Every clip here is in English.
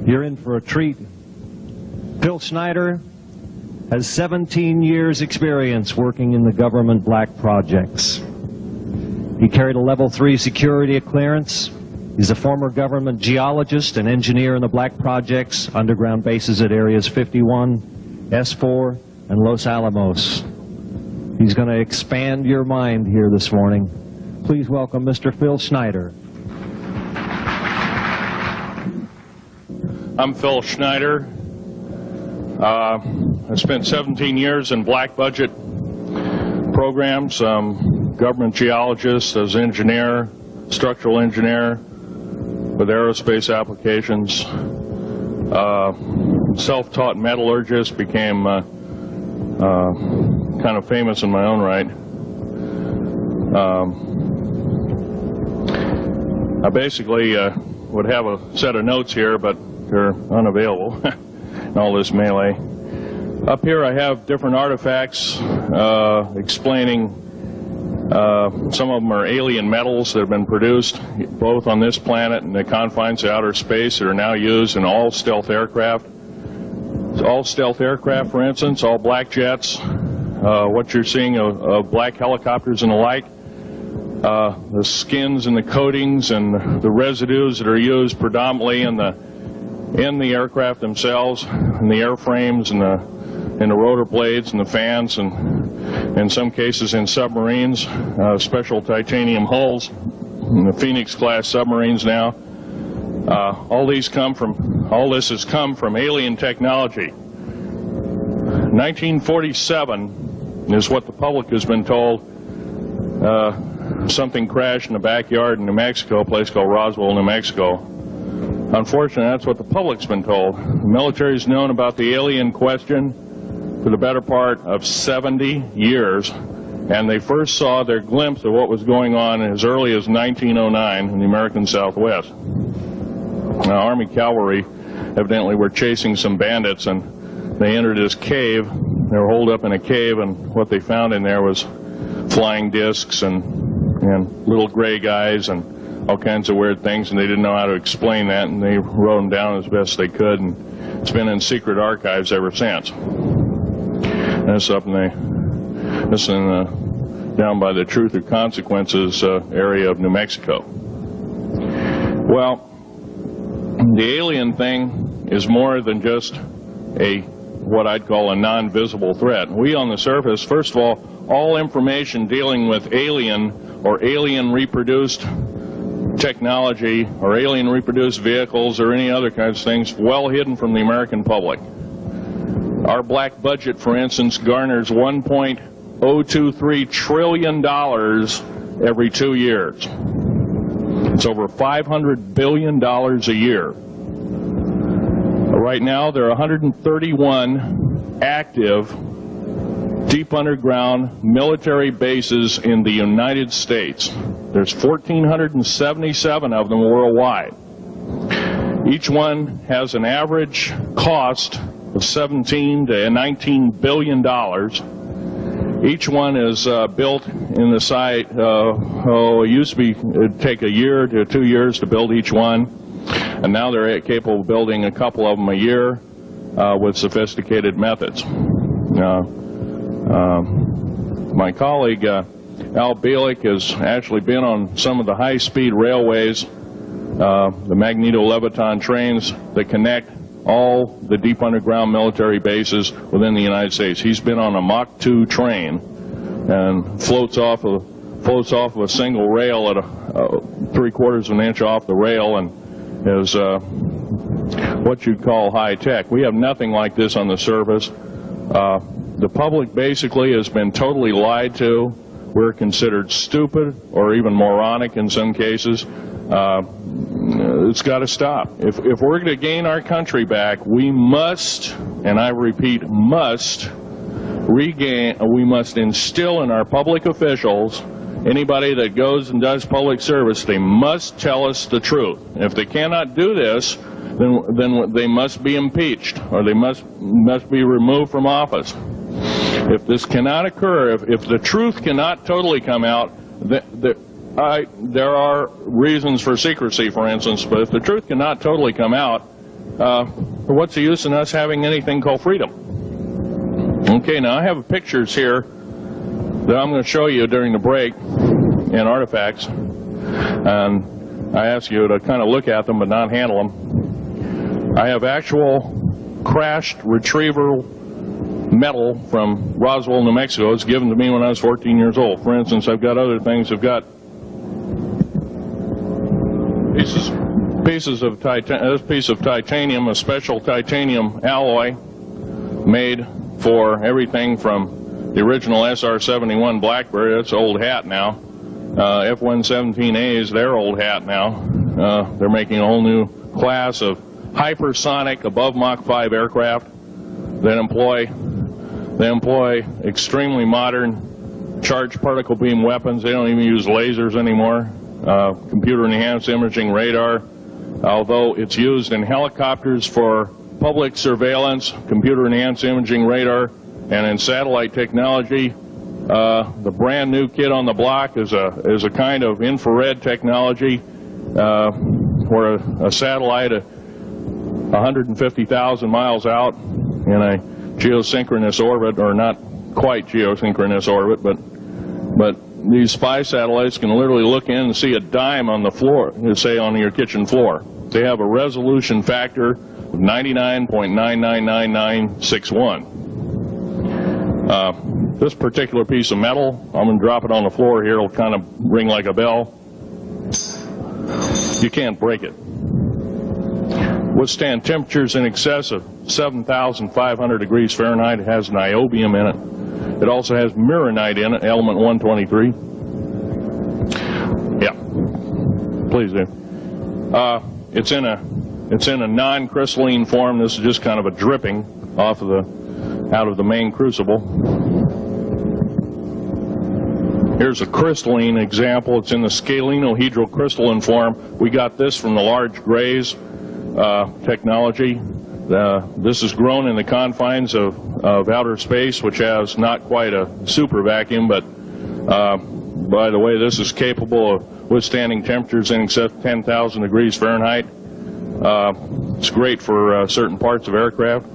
You're in for a treat. Phil Schneider has 17 years experience working in the government black projects. He carried a level 3 security clearance. He's a former government geologist and engineer in the black projects, underground bases at areas 51, S4, and Los Alamos. He's going to expand your mind here this morning. Please welcome Mr. Phil Schneider. I'm Phil Schneider. I spent 17 years in black budget programs, government geologist as engineer, structural engineer with aerospace applications, self-taught metallurgist, became kind of famous in my own right. I basically would have a set of notes here, but they're unavailable in all this melee. Up here I have different artifacts explaining some of them are alien metals that have been produced both on this planet and the confines of outer space that are now used in all stealth aircraft. All stealth aircraft, for instance, all black jets, what you're seeing of black helicopters and the like, the skins and the coatings and the residues that are used predominantly in the aircraft themselves, in the airframes and the rotor blades and the fans, and in some cases in submarines, special titanium hulls in the Phoenix class submarines now. All this has come from alien technology. 1947 is what the public has been told. Something crashed in the backyard in New Mexico, a place called Roswell, New Mexico. Unfortunately, that's what the public's been told. The military's known about the alien question for the better part of 70 years, and they first saw their glimpse of what was going on as early as 1909 in the American Southwest. Now, Army cavalry evidently were chasing some bandits, and they entered this cave. They were holed up in a cave, and what they found in there was flying discs and little gray guys and all kinds of weird things, and they didn't know how to explain that, and they wrote them down as best they could, and it's been in secret archives ever since. And it's up down by the Truth or Consequences area of New Mexico. Well, the alien thing is more than just what I'd call a non-visible threat. We on the surface, first of all information dealing with alien or alien reproduced technology or alien reproduced vehicles or any other kinds of things well hidden from the American public. Our black budget, for instance, garners $1.023 trillion every 2 years. It's over $500 billion a year. Right now there are 131 active deep underground military bases in the United States. There's 1,477 of them worldwide. Each one has an average cost of $17 to $19 billion. Each one is built in the site, it used to it'd take a year to 2 years to build each one, and now they're capable of building a couple of them a year with sophisticated methods. My colleague Al Bielik has actually been on some of the high-speed railways, the magneto-leviton trains that connect all the deep underground military bases within the United States. He's been on a Mach 2 train and floats off of a single rail at 3/4 of an inch off the rail, and is what you'd call high-tech. We have nothing like this on the surface. The public basically has been totally lied to. We're considered stupid or even moronic in some cases. It's got to stop. If we're going to gain our country back, we must, and I repeat, must instill in our public officials, anybody that goes and does public service, they must tell us the truth. If they cannot do this, then they must be impeached, or they must be removed from office. If this cannot occur, if the truth cannot totally come out, there are reasons for secrecy, for instance, but if the truth cannot totally come out, what's the use in us having anything called freedom? Okay, now I have pictures here that I'm going to show you during the break in artifacts, and I ask you to kind of look at them but not handle them. I have actual crashed retrieval metal from Roswell, New Mexico. It's given to me when I was 14 years old. For instance, I've got other things. I've got pieces of this piece of titanium, a special titanium alloy made for everything from the original SR-71 Blackberry. That's old hat now. F-117A is their old hat now. They're making a whole new class of hypersonic above Mach 5 aircraft that employ extremely modern charged particle beam weapons. They don't even use lasers anymore. Computer-enhanced imaging radar, although it's used in helicopters for public surveillance, computer-enhanced imaging radar, and in satellite technology. The brand new kid on the block is a kind of infrared technology where a satellite 150,000 miles out in a geosynchronous orbit, or not quite geosynchronous orbit, but these spy satellites can literally look in and see a dime on the floor, say on your kitchen floor. They have a resolution factor of 99.999961. This particular piece of metal, I'm going to drop it on the floor here, it'll kind of ring like a bell. You can't break it. Withstand temperatures in excess of 7,500 degrees Fahrenheit. It has niobium in it. It also has mironite in it, element 123. Yeah, please do. It's in a non-crystalline form. This is just kind of a dripping out of the main crucible. Here's a crystalline example. It's in the scalenohedral crystalline form. We got this from the large grays technology. This is grown in the confines of outer space, which has not quite a super vacuum, but by the way, this is capable of withstanding temperatures in excess of 10,000 degrees Fahrenheit. It's great for certain parts of aircraft.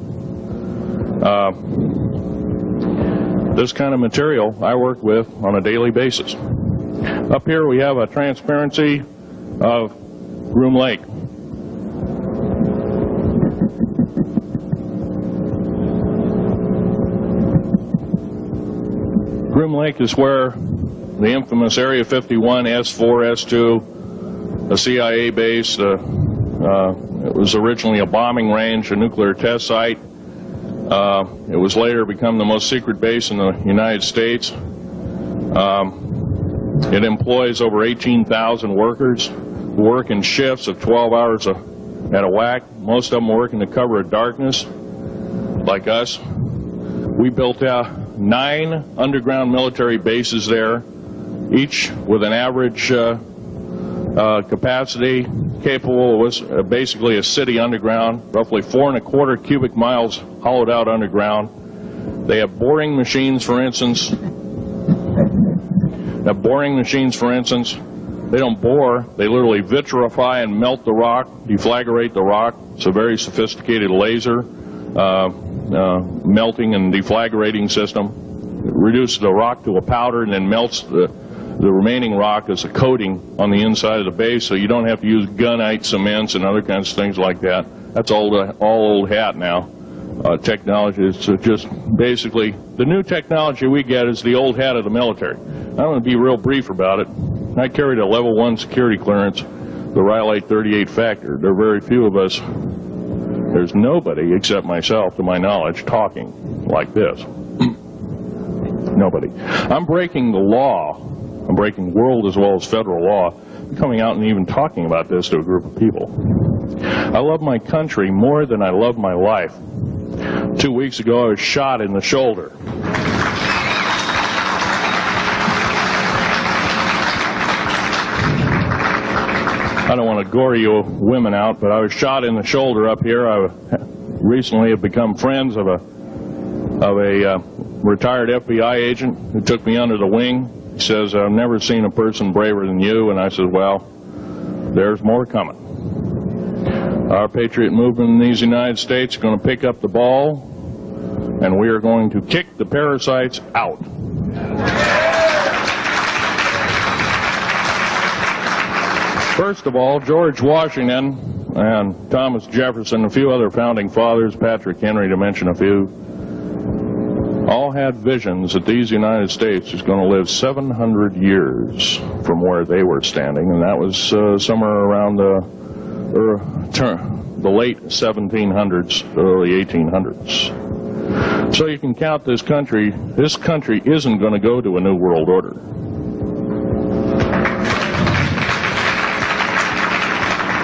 This kind of material I work with on a daily basis. Up here we have a transparency of Groom Lake. Groom Lake is where the infamous Area 51, S4, S2, a CIA base, it was originally a bombing range, a nuclear test site. It was later become the most secret base in the United States. It employs over 18,000 workers who work in shifts of 12 hours at a whack. Most of them work in the cover of darkness, like us. We built out 9 underground military bases there, each with an average capacity capable of basically a city underground, roughly 4¼ cubic miles hollowed out underground. They have boring machines, for instance. They don't bore, they literally vitrify and melt the rock, deflagrate the rock. It's a very sophisticated laser melting and deflagrating system. It reduces the rock to a powder and then melts the remaining rock as a coating on the inside of the base, so you don't have to use gunite cements and other kinds of things like that. That's all old hat now. Technology is just basically the new technology we get is the old hat of the military. I'm going to be real brief about it. I carried a level 1 security clearance, the Rylate 38 factor. There are very few of us. There's nobody except myself, to my knowledge, talking like this. Nobody. I'm breaking the law. I'm breaking world as well as federal law, coming out and even talking about this to a group of people. I love my country more than I love my life. 2 weeks ago, I was shot in the shoulder. I don't want to gore you women out, but I was shot in the shoulder up here. I recently have become friends of a retired FBI agent who took me under the wing. He says, I've never seen a person braver than you. And I said, well, there's more coming. Our patriot movement in these United States is going to pick up the ball, and we are going to kick the parasites out. First of all, George Washington and Thomas Jefferson, a few other founding fathers, Patrick Henry to mention a few, all had visions that these United States is going to live 700 years from where they were standing, and that was somewhere around the late 1700s, early 1800s. So you can count this country. This country isn't going to go to a new world order.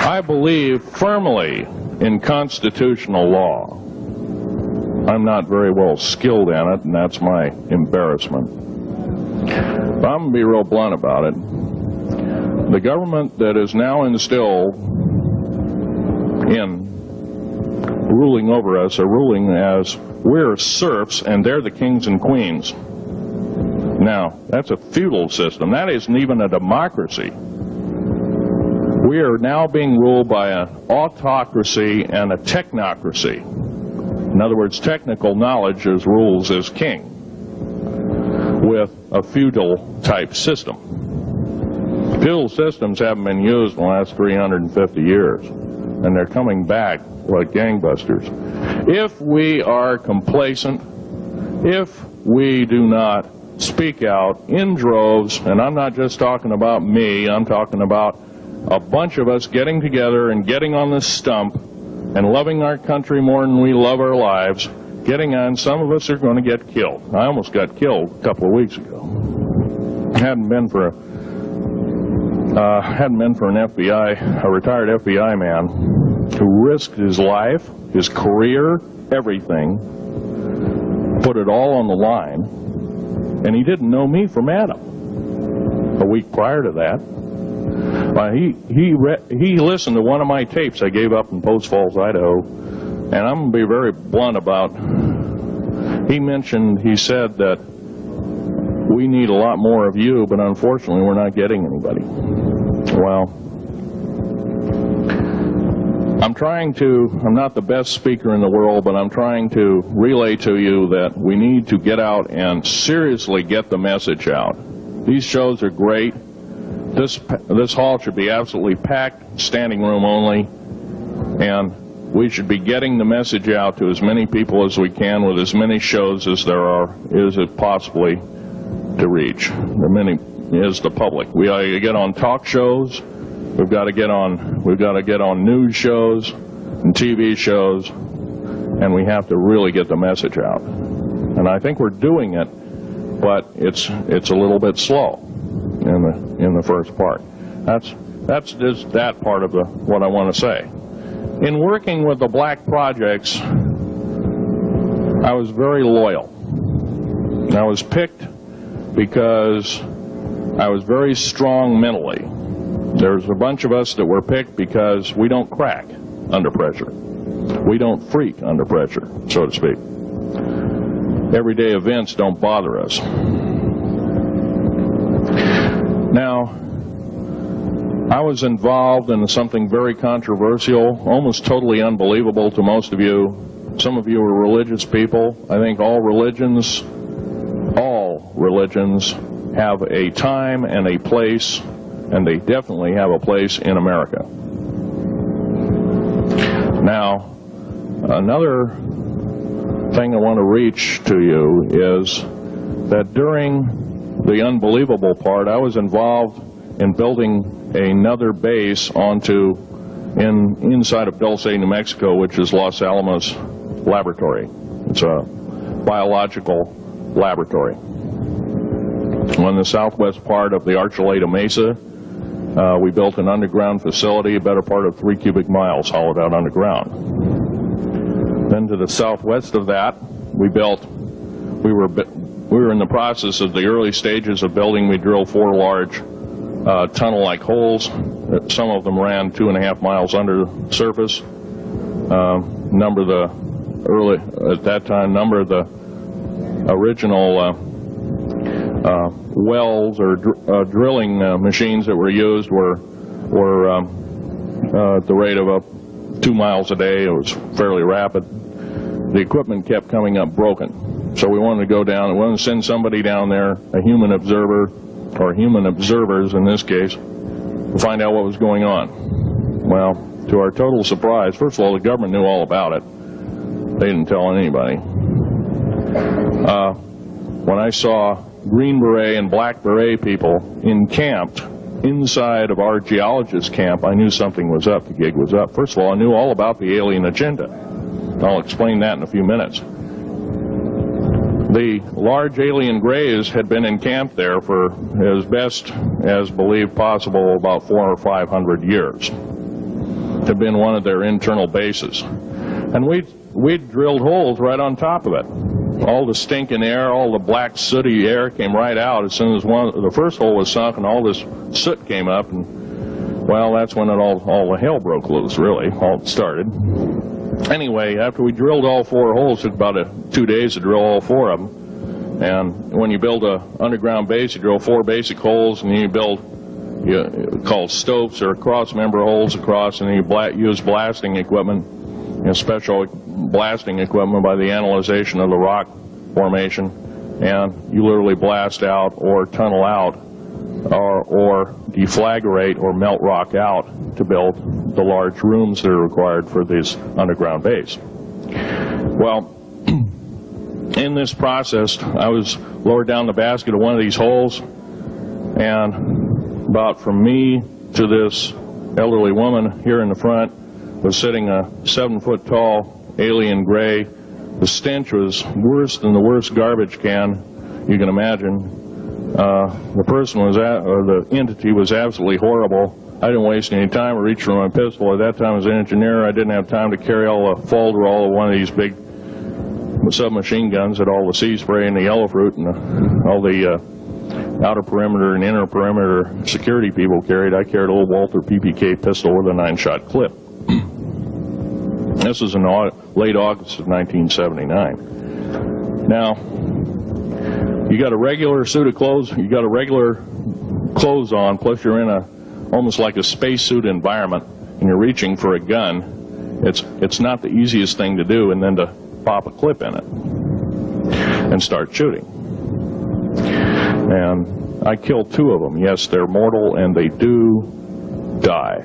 I believe firmly in constitutional law. I'm not very well skilled in it, and that's my embarrassment. But I'm going to be real blunt about it. The government that is now instilled in ruling over us are ruling as we're serfs and they're the kings and queens. Now, that's a feudal system. That isn't even a democracy. We are now being ruled by an autocracy and a technocracy. In other words, technical knowledge as rules as king, with a feudal type system. Feudal systems haven't been used in the last 350 years, and they're coming back like gangbusters. If we are complacent, if we do not speak out in droves, and I'm not just talking about me, I'm talking about a bunch of us getting together and getting on this stump and loving our country more than we love our lives, getting on, some of us are going to get killed. I almost got killed a couple of weeks ago. Hadn't been for an FBI, a retired FBI man who risked his life, his career, everything, put it all on the line, and he didn't know me from Adam. A week prior to that, he listened to one of my tapes I gave up in Post Falls, Idaho, and I'm going to be very blunt about, he said that we need a lot more of you, but unfortunately we're not getting anybody. Well, I'm not the best speaker in the world, but I'm trying to relay to you that we need to get out and seriously get the message out. These shows are great. This hall should be absolutely packed, standing room only, and we should be getting the message out to as many people as we can with as many shows as is it possibly to reach. The many is the public. We ought to get on talk shows. We've got to get on news shows and TV shows, and we have to really get the message out. And I think we're doing it, but it's a little bit slow in the first part. That's just that part of what I want to say. In working with the black projects, I was very loyal. I was picked because I was very strong mentally. There's a bunch of us that were picked because we don't crack under pressure. We don't freak under pressure, so to speak. Everyday events don't bother us. Now, I was involved in something very controversial, almost totally unbelievable to most of you. Some of you are religious people. I think all religions have a time and a place, and they definitely have a place in America. Now, another thing I want to reach to you is that during the unbelievable part, I was involved in building another base inside of Dulce, New Mexico, which is Los Alamos laboratory. It's a biological laboratory. On the southwest part of the Archuleta Mesa, we built an underground facility, a better part of 3 cubic miles hollowed out underground. Then to the southwest of that, we were in the process of the early stages of building. We drilled 4 large tunnel-like holes. Some of them ran 2.5 miles under the surface. Number of the original wells or drilling machines that were used were at the rate of 2 miles a day. It was fairly rapid. The equipment kept coming up broken. So we wanted to go down, we wanted to send somebody down there, a human observer, or human observers in this case, to find out what was going on. Well, to our total surprise, first of all, the government knew all about it. They didn't tell anybody. When I saw Green Beret and Black Beret people encamped inside of our geologist camp, I knew something was up, the gig was up. First of all, I knew all about the alien agenda. I'll explain that in a few minutes. The large alien grays had been encamped there for as best as believed possible about 400 or 500 years. Had been one of their internal bases. And we'd drilled holes right on top of it. All the stinking air, all the black sooty air came right out as soon as the first hole was sunk, and all this soot came up, and well, that's when all the hell broke loose, really, all started. Anyway, after we drilled all 4 holes, it took about 2 days to drill all 4 of them. And when you build an underground base, you drill 4 basic holes, and then you build called stopes or cross-member holes across, and then you use blasting equipment, special blasting equipment by the analyzation of the rock formation, and you literally blast out or tunnel out or deflagrate or melt rock out to build the large rooms that are required for this underground base. Well, in this process, I was lowered down the basket of one of these holes, and about from me to this elderly woman here in the front was sitting a 7-foot tall alien gray. The stench was worse than the worst garbage can you can imagine. The person was or the entity was absolutely horrible. I didn't waste any time. I reached for my pistol. At that time, as an engineer, I didn't have time to carry all the folder, all of one of these big submachine guns that all the sea spray and the yellow fruit and all the outer perimeter and inner perimeter security people carried. I carried a little Walther PPK pistol with a 9-shot clip. This was in late August of 1979. Now, you got a regular suit of clothes, you got a regular clothes on, plus you're in almost like a spacesuit environment, and you're reaching for a gun. It's not the easiest thing to do, and then to pop a clip in it and start shooting. And I killed 2 of them. Yes, they're mortal, and they do die.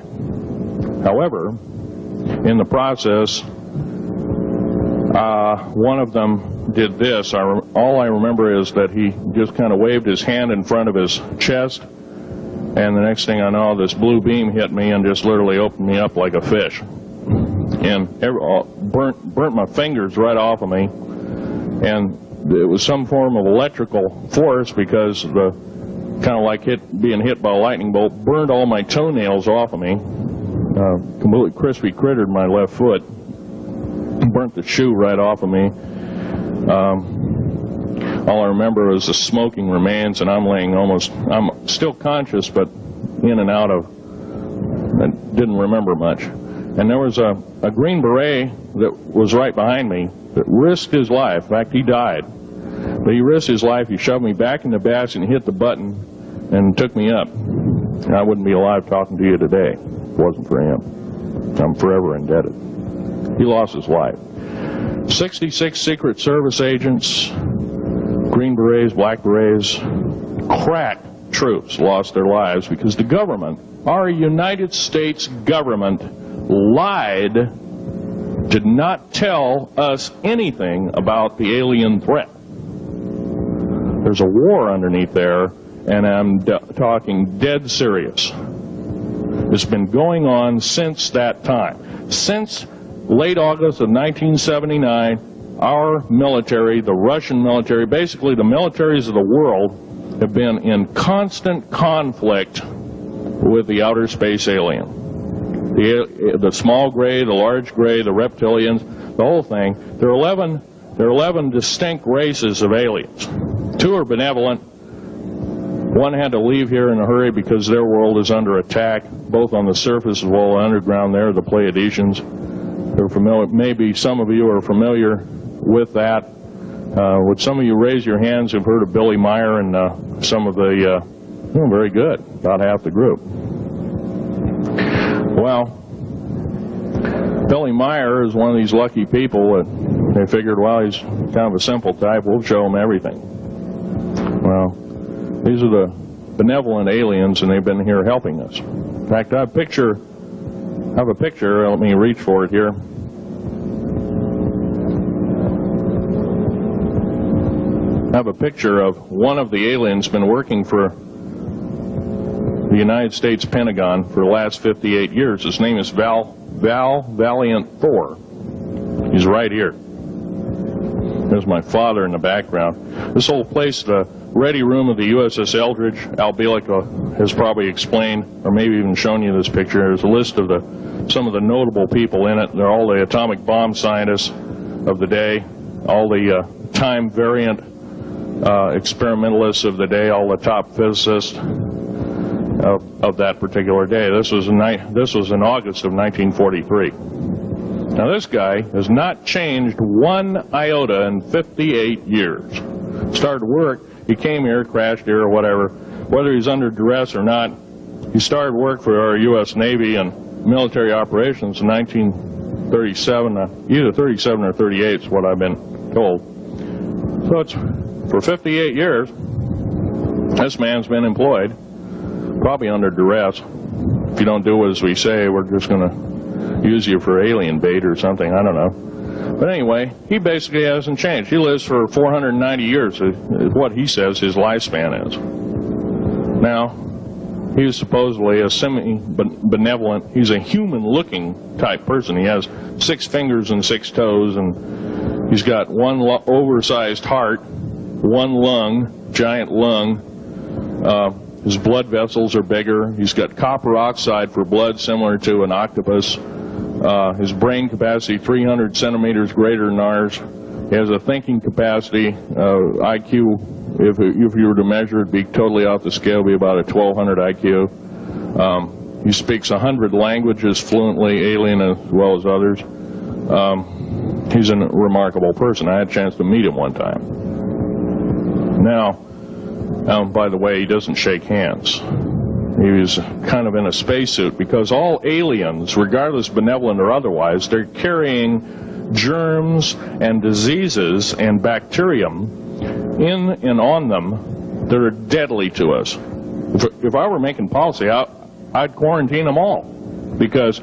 However, in the process, one of them did this. All I remember is that he just kind of waved his hand in front of his chest, and the next thing I know, this blue beam hit me and just literally opened me up like a fish, and burnt my fingers right off of me. And it was some form of electrical force, because the kind of like being hit by a lightning bolt burned all my toenails off of me. Completely crispy crittered my left foot, burnt the shoe right off of me. All I remember is the smoking remains, and I'm still conscious, but in and out of, I didn't remember much. And there was a Green Beret that was right behind me that risked his life. In fact, he died. But he risked his life. He shoved me back in the basket and hit the button and took me up. And I wouldn't be alive talking to you today if it wasn't for him. I'm forever indebted. He lost his life. 66 Secret Service agents, Green Berets, Black Berets, crack troops lost their lives because the government, our United States government, lied, did not tell us anything about the alien threat. There's a war underneath there, and I'm talking dead serious. It's been going on since that time. Since late August of 1979, our military, the Russian military, basically the militaries of the world, have been in constant conflict with the outer space alien. The small gray, the large gray, the reptilians, the whole thing. There are 11 distinct races of aliens. 2 are benevolent. 1 had to leave here in a hurry because their world is under attack, both on the surface as well as underground. There, the Pleiadians. They're familiar. Maybe some of you are familiar with that. Would some of you raise your hands who've heard of Billy Meyer and some of the, very good, about half the group. Well, Billy Meyer is one of these lucky people that they figured, well, he's kind of a simple type, we'll show him everything. Well, these are the benevolent aliens, and they've been here helping us. In fact, I have a picture, let me reach for it here. I have a picture of one of the aliens been working for the United States Pentagon for the last 58 years. His name is Val Valiant Thor. He's right here. There's my father in the background. This whole place, the ready room of the USS Eldridge, Al Bielek has probably explained, or maybe even shown you this picture. There's a list of some of the notable people in it. They're all the atomic bomb scientists of the day, all the time variant experimentalists of the day, all the top physicists of that particular day. This was in August of 1943. Now this guy has not changed one iota in 58 years. Started work, he came here, crashed here or whatever, whether he's under duress or not. He started work for our U.S. Navy and military operations in 1937, either 37 or 38 is what I've been told. So it's for 58 years, this man's been employed, probably under duress. If you don't do as we say, we're just going to use you for alien bait or something, I don't know. But anyway, he basically hasn't changed. He lives for 490 years, is what he says his lifespan is. Now, he's supposedly a semi-benevolent, he's a human-looking type person. He has 6 fingers and 6 toes, and he's got one oversized heart, one lung, giant lung. His blood vessels are bigger. He's got copper oxide for blood, similar to an octopus. His brain capacity 300 centimeters greater than ours. He has a thinking capacity, IQ, if you were to measure it, be totally off the scale, be about a 1200 IQ. He speaks 100 languages fluently, alien as well as others. He's a remarkable person. I had a chance to meet him one time. Now, by the way, he doesn't shake hands. He was kind of in a spacesuit because all aliens, regardless benevolent or otherwise, they're carrying germs and diseases and bacterium in and on them that are deadly to us. If I were making policy, I'd quarantine them all because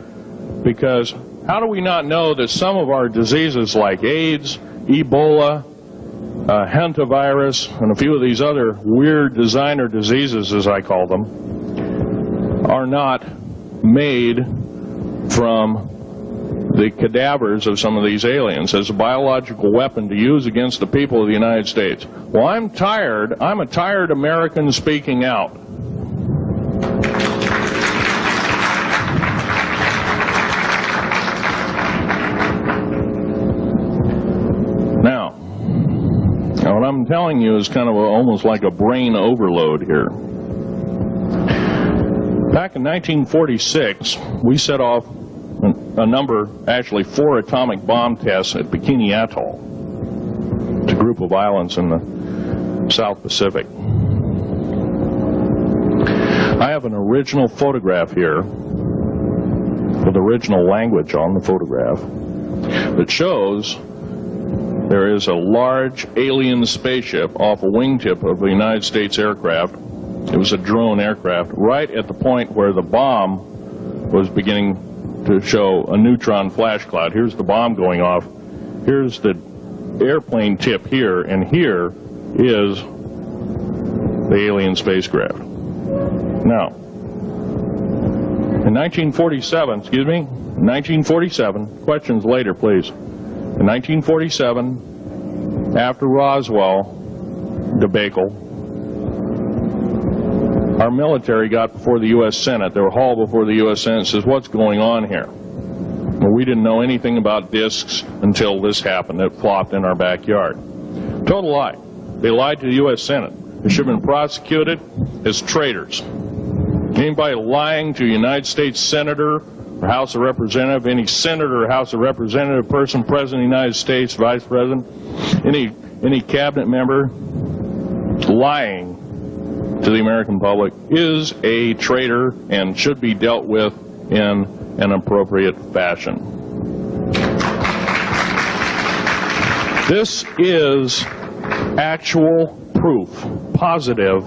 how do we not know that some of our diseases like AIDS, Ebola, hantavirus, and a few of these other weird designer diseases, as I call them, are not made from the cadavers of some of these aliens as a biological weapon to use against the people of the United States? Well, I'm tired. I'm a tired American speaking out. Now, what I'm telling you is kind of almost like a brain overload here. Back in 1946, we set off a number, actually 4 atomic bomb tests at Bikini Atoll. It's a group of islands in the South Pacific. I have an original photograph here with original language on the photograph that shows there is a large alien spaceship off a wingtip of a United States aircraft. It was a drone aircraft right at the point where the bomb was beginning to show a neutron flash cloud. Here's the bomb going off. Here's the airplane tip here, and here is the alien spacecraft. Now, in 1947, questions later, please. In 1947, after Roswell debacle, our military got before the U.S. Senate. They were hauled before the U.S. Senate and says, what's going on here? Well, we didn't know anything about discs until this happened. It flopped in our backyard. Total lie. They lied to the U.S. Senate. They should have been prosecuted as traitors. Anybody lying to a United States Senator or House of Representative, any Senator or House of Representative person, President of the United States, Vice President, any cabinet member lying to the American public is a traitor and should be dealt with in an appropriate fashion. This is actual proof, positive,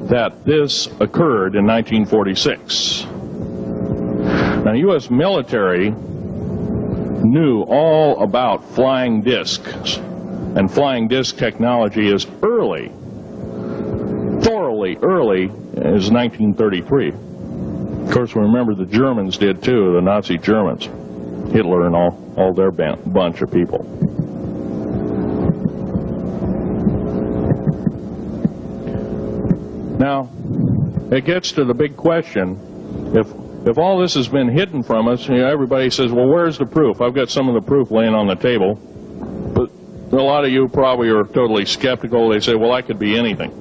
that this occurred in 1946. Now, U.S. military knew all about flying discs, and flying disc technology is early, thoroughly early, as 1933. Of course, we remember the Germans did too, the Nazi Germans, Hitler and all their bunch of people. Now, it gets to the big question, if all this has been hidden from us, you know, everybody says, well, where's the proof? I've got some of the proof laying on the table. But a lot of you probably are totally skeptical. They say, well, I could be anything.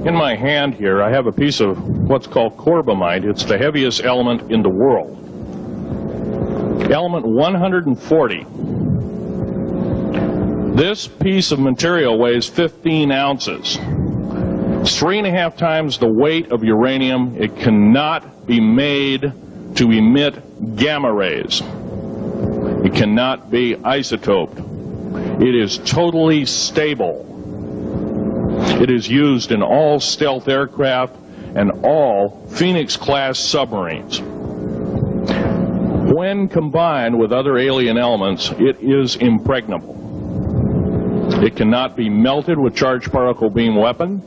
In my hand here, I have a piece of what's called corbamite. It's the heaviest element in the world. Element 140. This piece of material weighs 15 ounces. It's 3.5 times the weight of uranium. It cannot be made to emit gamma rays. It cannot be isotoped. It is totally stable. It is used in all stealth aircraft and all Phoenix-class submarines. When combined with other alien elements, it is impregnable. It cannot be melted with charged particle beam weapon.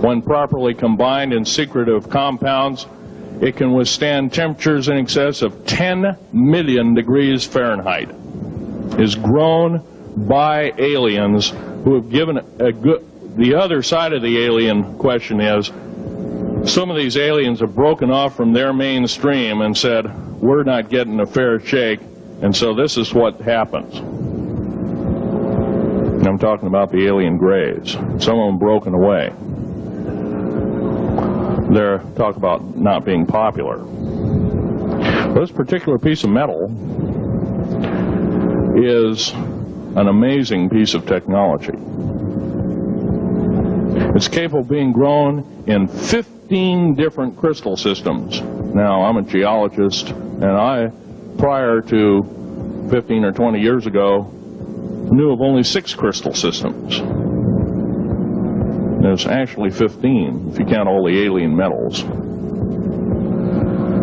When properly combined in secretive compounds, it can withstand temperatures in excess of 10 million degrees Fahrenheit. It is grown by aliens who have given a good... The other side of the alien question is, some of these aliens have broken off from their mainstream and said, we're not getting a fair shake, and so this is what happens. And I'm talking about the alien grays. Some of them broken away. They're talking about not being popular. This particular piece of metal is an amazing piece of technology. It's capable of being grown in 15 different crystal systems. Now, I'm a geologist, and I, prior to 15 or 20 years ago, knew of only 6 crystal systems. There's actually 15, if you count all the alien metals.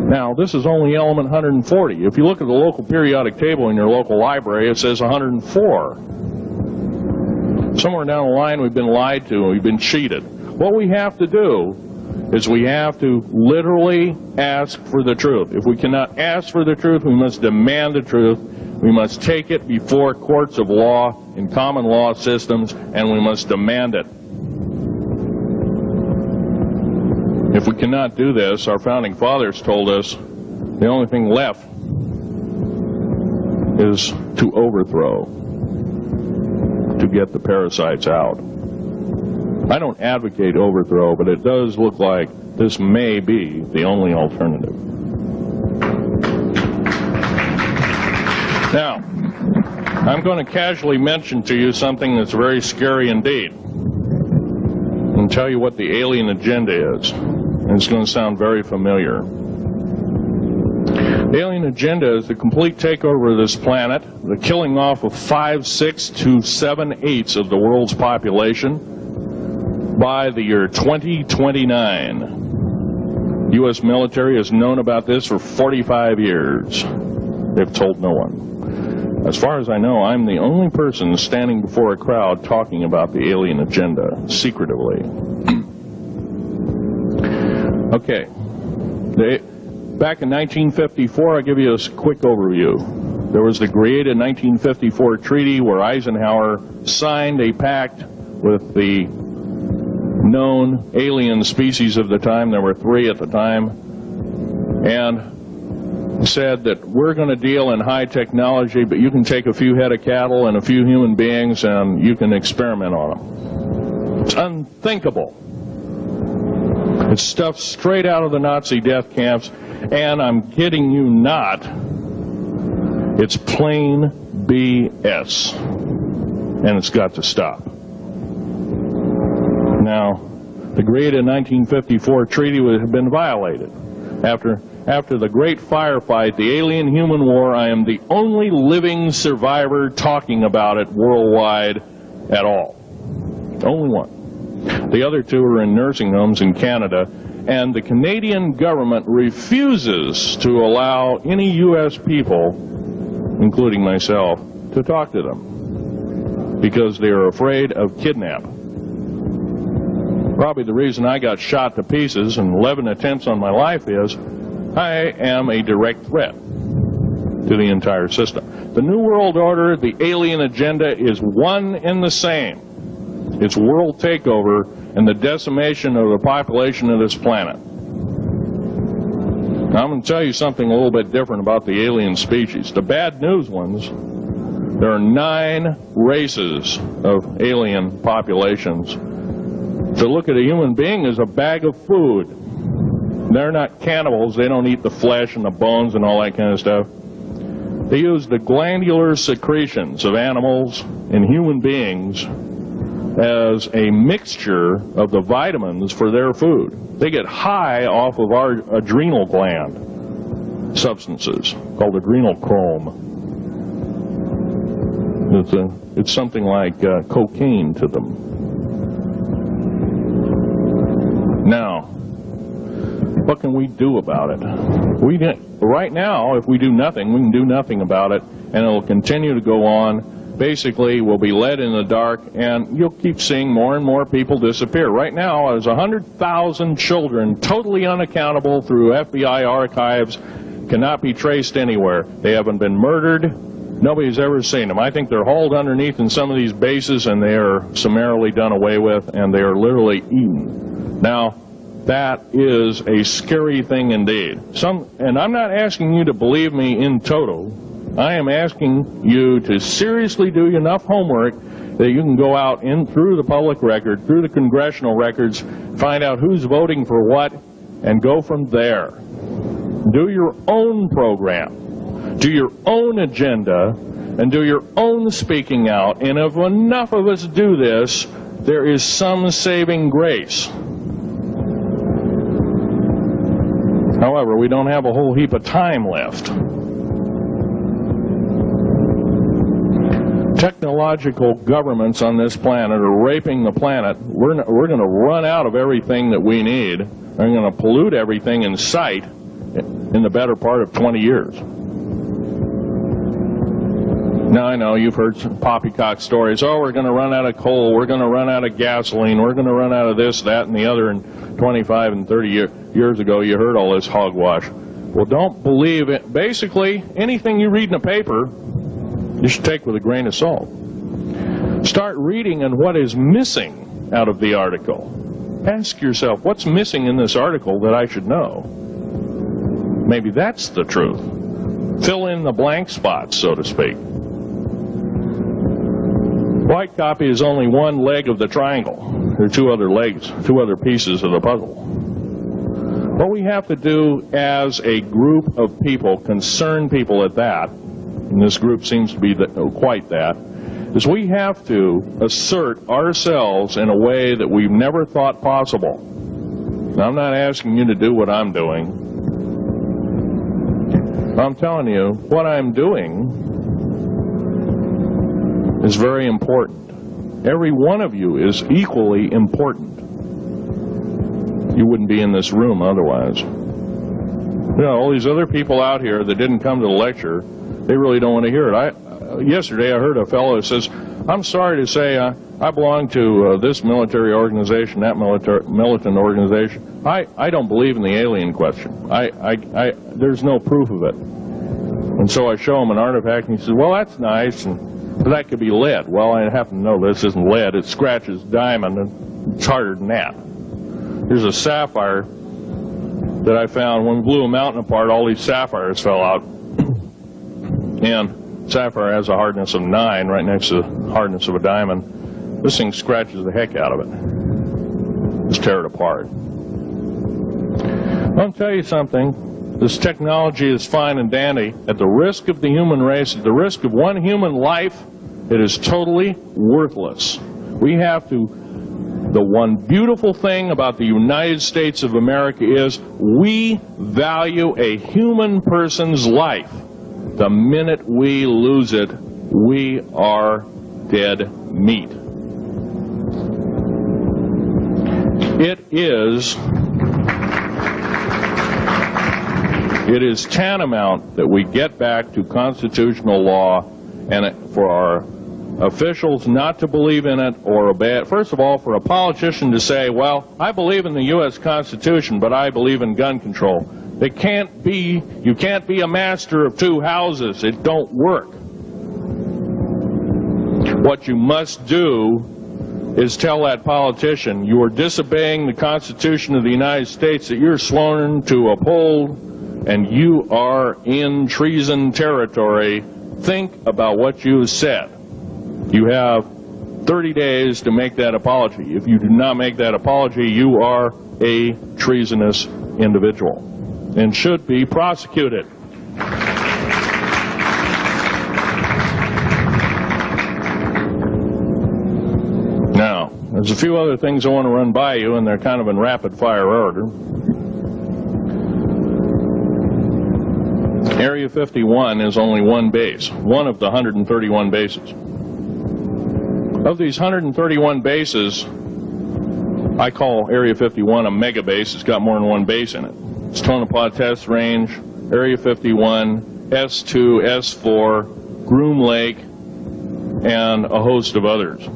Now, this is only element 140. If you look at the local periodic table in your local library, it says 104. Somewhere down the line, we've been lied to, and we've been cheated. What we have to do is we have to literally ask for the truth. If we cannot ask for the truth, we must demand the truth. We must take it before courts of law in common law systems, and we must demand it. If we cannot do this, our founding fathers told us the only thing left is to overthrow, to get the parasites out. I don't advocate overthrow, but it does look like this may be the only alternative. Now, I'm going to casually mention to you something that's very scary indeed, and tell you what the alien agenda is. And it's going to sound very familiar. The alien agenda is the complete takeover of this planet, the killing off of 5/6 to 7/8 of the world's population by the year 2029. U.S. military has known about this for 45 years. They've told no one. As far as I know, I'm the only person standing before a crowd talking about the alien agenda secretively. Okay. Back in 1954, I'll give you a quick overview. There was the created 1954 treaty where Eisenhower signed a pact with the known alien species of the time. There were 3 at the time. And said that we're going to deal in high technology, but you can take a few head of cattle and a few human beings and you can experiment on them. It's unthinkable. It's stuff straight out of the Nazi death camps, and I'm kidding you not, it's plain BS, and it's got to stop. Now, the created 1954 treaty had been violated. After the great firefight, the alien-human war, I am the only living survivor talking about it worldwide at all. Only one. The other two are in nursing homes in Canada, and the Canadian government refuses to allow any U.S. people, including myself, to talk to them because they are afraid of kidnap. Probably the reason I got shot to pieces and 11 attempts on my life is I am a direct threat to the entire system. The New World Order, the alien agenda is one and the same. It's world takeover and the decimation of the population of this planet. Now, I'm going to tell you something a little bit different about the alien species. The bad news ones, there are 9 races of alien populations. To look at a human being as a bag of food. They're not cannibals. They don't eat the flesh and the bones and all that kind of stuff. They use the glandular secretions of animals and human beings as a mixture of the vitamins for their food. They get high off of our adrenal gland substances called adrenal chrome. It's something like cocaine to them. Now, what can we do about it? Right now, if we do nothing, we can do nothing about it, and it'll continue to go on. Basically, we'll be led in the dark, and you'll keep seeing more and more people disappear. Right now, there's 100,000 children totally unaccountable through FBI archives, cannot be traced anywhere. They haven't been murdered. Nobody's ever seen them. I think they're hauled underneath in some of these bases, and they are summarily done away with, and they are literally eaten. Now, that is a scary thing indeed. And I'm not asking you to believe me in toto. I am asking you to seriously do enough homework that you can go out through the public record, through the congressional records, find out who's voting for what, and go from there. Do your own program. Do your own agenda, and do your own speaking out. And if enough of us do this, there is some saving grace. However, we don't have a whole heap of time left. Technological governments on this planet are raping the planet. We're going to run out of everything that we need. We're going to pollute everything in sight in the better part of 20 years. Now, I know you've heard some poppycock stories. Oh, we're going to run out of coal. We're going to run out of gasoline. We're going to run out of this, that, and the other. And 25 and 30 years ago, you heard all this hogwash. Well, don't believe it. Basically, anything you read in a paper, you should take with a grain of salt. Start reading on what is missing out of the article. Ask yourself, what's missing in this article that I should know? Maybe that's the truth. Fill in the blank spots, so to speak. White copy is only one leg of the triangle. There are 2 other legs, 2 other pieces of the puzzle. What we have to do as a group of people, concerned people at that, and this group seems to be quite that, is we have to assert ourselves in a way that we've never thought possible. Now, I'm not asking you to do what I'm doing. I'm telling you, what I'm doing is very important. Every one of you is equally important. You wouldn't be in this room otherwise. You know, all these other people out here that didn't come to the lecture, they really don't want to hear it. Yesterday I heard a fellow who says, I'm sorry to say I belong to this military organization, that militant organization. I don't believe in the alien question. There's no proof of it. And so I show him an artifact, and he says, well, that's nice, but that could be lead. Well, I happen to know this isn't lead. It scratches diamond, and it's harder than that. Here's a sapphire that I found. When we blew a mountain apart, all these sapphires fell out. And sapphire has a hardness of 9 right next to the hardness of a diamond. This thing scratches the heck out of it. Just tear it apart. I'll tell you something. This technology is fine and dandy. At the risk of the human race, at the risk of one human life, it is totally worthless. We have to The one beautiful thing about the United States of America is we value a human person's life. The minute we lose it, we are dead meat. It is tantamount that we get back to constitutional law, and for our officials not to believe in it or obey it. First of all, for a politician to say, well, I believe in the U.S. Constitution, but I believe in gun control. You can't be a master of two houses. It don't work. What you must do is tell that politician you are disobeying the Constitution of the United States that you're sworn to uphold, and you are in treason territory. Think about what you said. You have 30 days to make that apology. If you do not make that apology, you are a treasonous individual and should be prosecuted. Now, there's a few other things I want to run by you, and they're kind of in rapid fire order. Area 51 is only one base, one of the 131 bases. Of these 131 bases, I call Area 51 a mega base. It's got more than one base in it. It's Tonopah Test Range, Area 51, S2, S4, Groom Lake, and a host of others.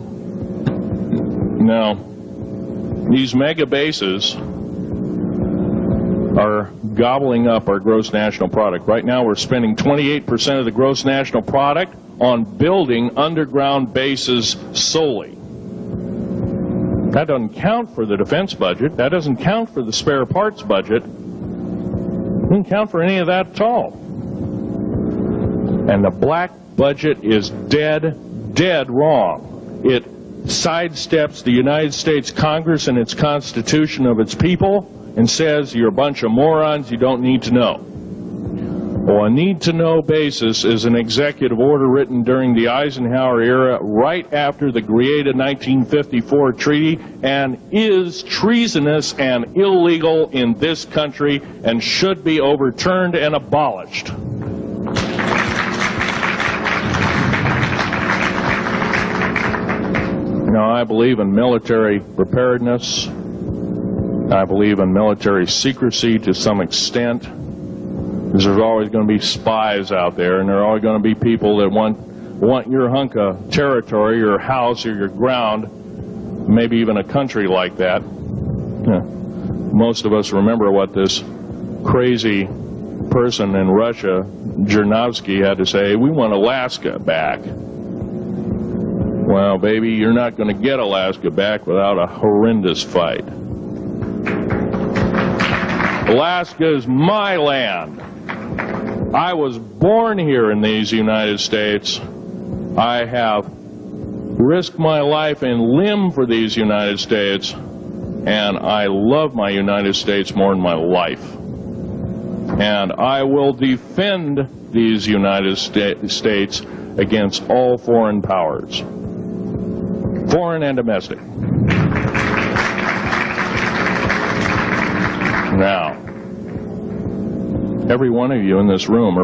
Now, these mega bases are gobbling up our gross national product. Right now we're spending 28% of the gross national product on building underground bases solely. That doesn't count for the defense budget. That doesn't count for the spare parts budget. It doesn't count for any of that at all. And the black budget is dead wrong. It sidesteps the United States Congress and its Constitution of its people and says you're a bunch of morons, you don't need to know. Well, a need-to-know basis is an executive order written during the Eisenhower era right after the Greada 1954 treaty and is treasonous and illegal in this country and should be overturned and abolished. Now, I believe in military preparedness. I believe in military secrecy to some extent. Because there's always going to be spies out there, and there are always going to be people that want your hunk of territory, your house, or your ground, maybe even a country like that. Most of us remember what this crazy person in Russia, Zhirinovsky, had to say. We want Alaska back. Well, baby, you're not going to get Alaska back without a horrendous fight. Alaska is my land. I was born here in these United States. I have risked my life and limb for these United States, and I love my United States more than my life. And I will defend these United States against all foreign powers, foreign and domestic. Now, every one of you in this room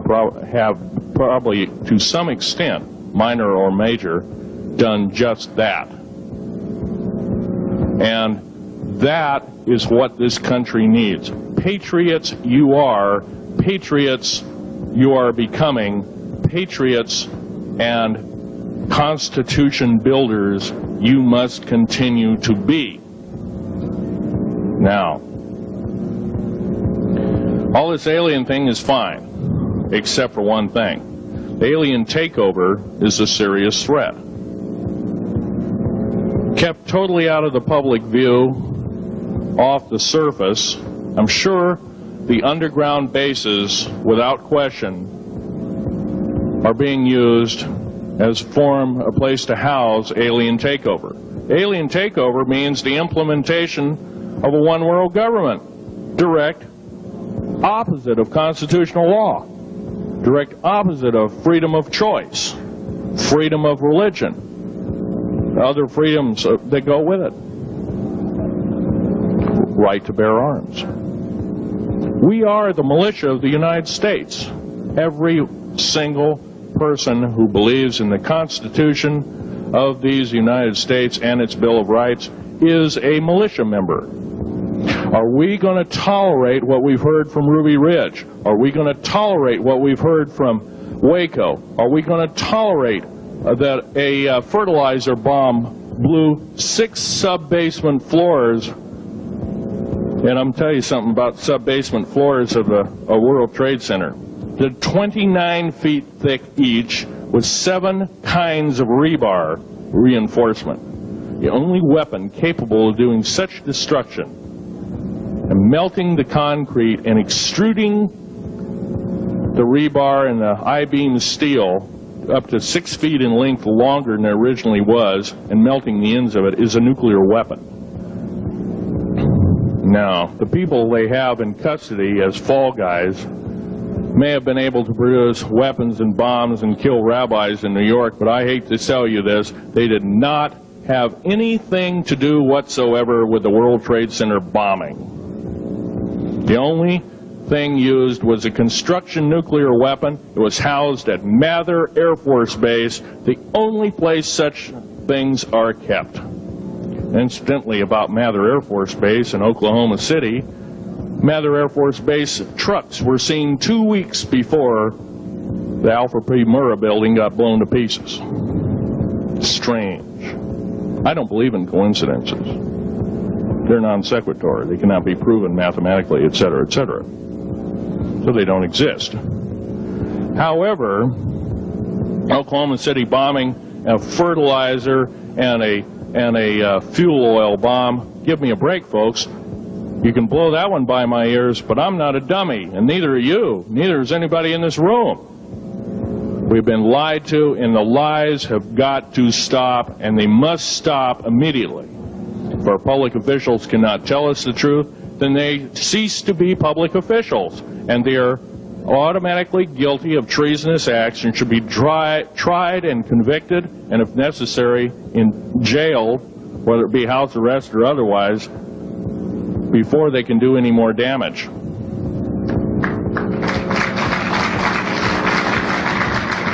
have probably, to some extent, minor or major, done just that. And that is what this country needs. Patriots you are. Patriots you are becoming. Patriots and Constitution builders you must continue to be. Now, all this alien thing is fine, except for one thing. The alien takeover is a serious threat. Kept totally out of the public view, off the surface, I'm sure the underground bases, without question, are being used as a place to house alien takeover. Alien takeover means the implementation of a one-world government. Direct opposite of constitutional law, direct opposite of freedom of choice, freedom of religion, other freedoms that go with it. right to bear arms. We are the militia of the United States. Every single person who believes in the Constitution of these United States and its Bill of Rights is a militia member. Are we going to tolerate what we've heard from Ruby Ridge? Are we going to tolerate what we've heard from Waco? Are we going to tolerate that a fertilizer bomb blew 6 sub-basement floors? And I'm telling you something about sub-basement floors of a World Trade Center. They're 29 feet thick each with 7 kinds of rebar reinforcement. The only weapon capable of doing such destruction and melting the concrete and extruding the rebar and the I-beam steel up to 6 feet in length longer than it originally was and melting the ends of it is a nuclear weapon. Now, the people they have in custody as fall guys may have been able to produce weapons and bombs and kill rabbis in New York, but I hate to tell you this, they did not have anything to do whatsoever with the World Trade Center bombing. The only thing used was a construction nuclear weapon. It was housed at Mather Air Force Base, the only place such things are kept. Incidentally, about Mather Air Force Base in Oklahoma City, Mather Air Force Base trucks were seen 2 weeks before the Alfred P. Murrah building got blown to pieces. Strange. I don't believe in coincidences. They're non sequitur. They cannot be proven mathematically, etc., etc. So they don't exist. However, Oklahoma City bombing a fertilizer and a fuel oil bomb, give me a break, folks. You can blow that one by my ears, but I'm not a dummy, and neither are you. Neither is anybody in this room. We've been lied to, and the lies have got to stop, and they must stop immediately. If our public officials cannot tell us the truth, then they cease to be public officials, and they are automatically guilty of treasonous acts and should be tried and convicted, and if necessary, jailed, whether it be house arrest or otherwise, before they can do any more damage.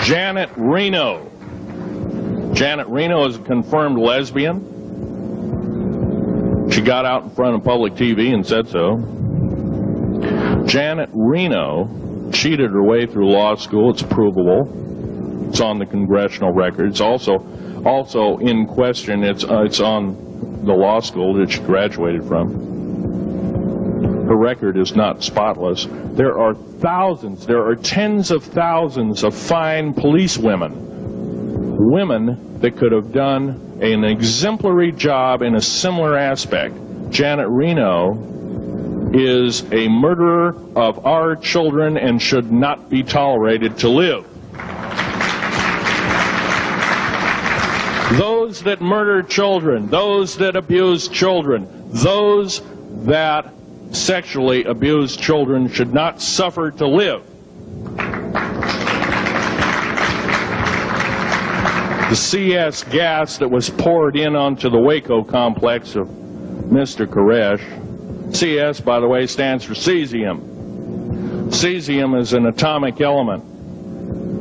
Janet Reno. Janet Reno is a confirmed lesbian. She got out in front of public TV and said so. Janet Reno cheated her way through law school. It's provable. It's on the congressional record. It's also in question. It's on the law school that she graduated from. Her record is not spotless. There are thousands, there are tens of thousands of fine police women that could have done an exemplary job in a similar aspect. Janet Reno is a murderer of our children and should not be tolerated to live. Those that murder children, those that abuse children, those that sexually abused children should not suffer to live. The CS gas that was poured in onto the Waco complex of Mr. Koresh, CS, by the way, stands for cesium. Cesium is an atomic element.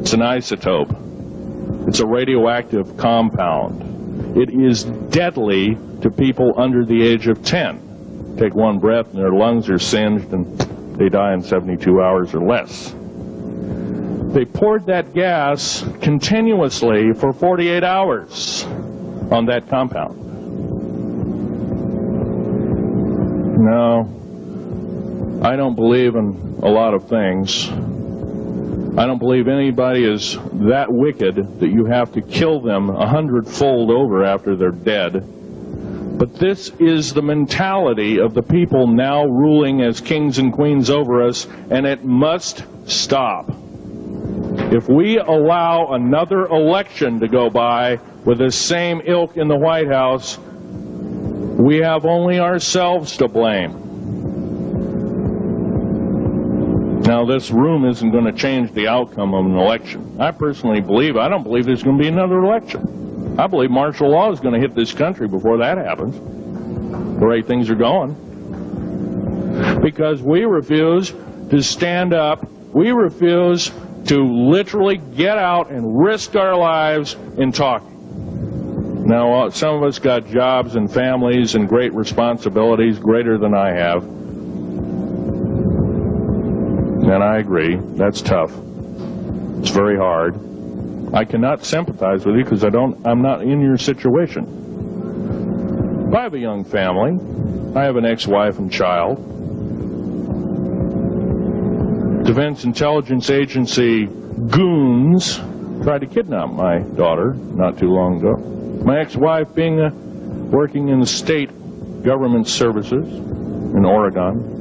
It's an isotope. It's a radioactive compound. It is deadly to people under the age of 10. Take one breath and their lungs are singed and they die in 72 hours or less. They poured that gas continuously for 48 hours on that compound. No, I don't believe in a lot of things. I don't believe anybody is that wicked that you have to kill them 100-fold over after they're dead. But this is the mentality of the people now ruling as kings and queens over us, and it must stop. If we allow another election to go by with the same ilk in the White House, we have only ourselves to blame. Now, this room isn't going to change the outcome of an election. I personally believe, I don't believe there's going to be another election. I believe martial law is going to hit this country before that happens, the way things are going. because we refuse to stand up. We refuse to literally get out and risk our lives in talking. Now, some of us got jobs and families and great responsibilities, greater than I have. And I agree, that's tough. It's very hard. I cannot sympathize with you because I'm not in your situation. I have a young family. I have an ex-wife and child. Defense Intelligence Agency goons tried to kidnap my daughter not too long ago. My ex-wife, working in the state government services in Oregon,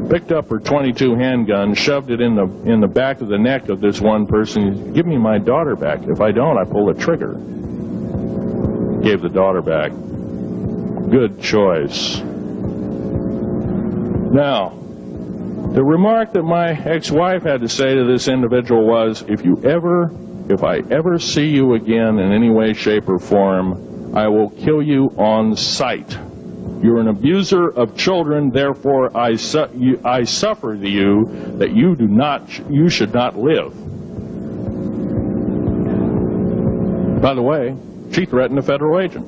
picked up her .22 handgun, shoved it in the back of the neck of this one person. Give me my daughter back. If I don't, I pull the trigger. Gave the daughter back. Good choice. Now, the remark that my ex-wife had to say to this individual was, if I ever see you again in any way, shape, or form, I will kill you on sight. You're an abuser of children, therefore I suffer you that you should not live. By the way, she threatened a federal agent.